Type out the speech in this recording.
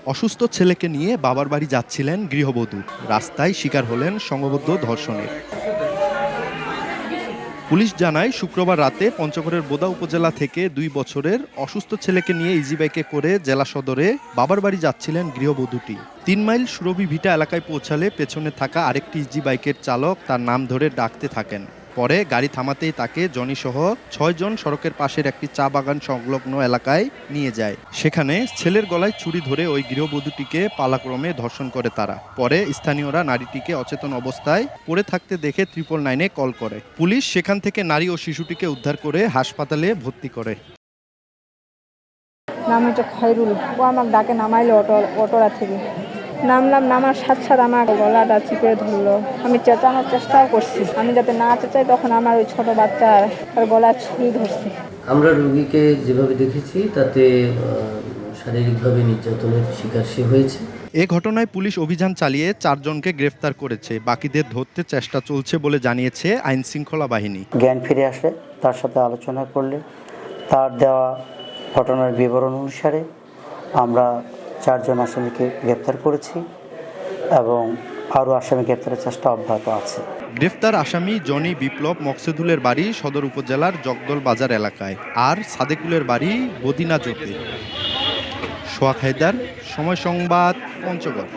অসুস্থ ছেলেকে নিয়ে বাবার বাড়ি যাচ্ছিলেন গৃহবধূ, রাস্তায় শিকার হলেন সংঘবদ্ধ ধর্ষণের। পুলিশ জানায়, শুক্রবার রাতে পঞ্চগড়ের বোদা উপজেলা থেকে ২ বছরের অসুস্থ ছেলেকে নিয়ে ইজিবাইকে করে জেলা সদরে বাবার বাড়ি যাচ্ছিলেন গৃহবধূটি। ৩ মাইল সুরভি ভিটা এলাকায় পৌঁছালে পেছনে থাকা আরেকটি ইজিবাইকের চালক তার নাম ধরে ডাকতে থাকেন। পরে গাড়ি থামাতেই তাকে জনিসহ ৬ জন সড়কের পাশের একটি চা বাগান সংলগ্ন এলাকায় নিয়ে যায়। সেখানে ছেলের গলায় ছুরি ধরে ওই গৃহবধূটিকে পালাক্রমে ধর্ষণ করে তারা। পরে স্থানীয়রা নারীটিকে অচেতন অবস্থায় পড়ে থাকতে দেখে 999-এ কল করে। পুলিশ সেখান থেকে নারী ও শিশুটিকে উদ্ধার করে হাসপাতালে ভর্তি করে। নাম হচ্ছে খয়রুল। ও আমাকে ডাকে নামাইলো অটোরা থেকে। নামার সাথে সাথে আমার গলাটা চিপে ধরলো। আমি চেঁচানোর চেষ্টাও করছি, আমি যাতে না চেঁচাই, তখন আমার ওই ছোট বাচ্চার গলায় ছুরি ধরছে। আমরা রোগীকে যেভাবে দেখেছি তাতে শারীরিকভাবে নির্যাতনের শিকার সে হয়েছে। এ ঘটনায় পুলিশ অভিযান চালিয়ে 4 জনকে গ্রেফতার করেছে। বাকিদের ধরতে চেষ্টা চলছে বলে জানিয়েছে আইন শৃঙ্খলা বাহিনী। জ্ঞান ফিরে আসলে তার সাথে আলোচনা করলে তার দেওয়া ঘটনার বিবরণ অনুসারে আমরা 4 জন আসামিকে গ্রেফতার করেছি এবং আরও আসামি গ্রেফতারের চেষ্টা অব্যাহত আছে। গ্রেফতার আসামি জনি বিপ্লব মকসুদুলের বাড়ি সদর উপজেলার জগদল বাজার এলাকায়, আর সাদেকুলের বাড়ি বদিনাজোতে। সোহাগ হায়দার, সময় সংবাদ, পঞ্চগড়।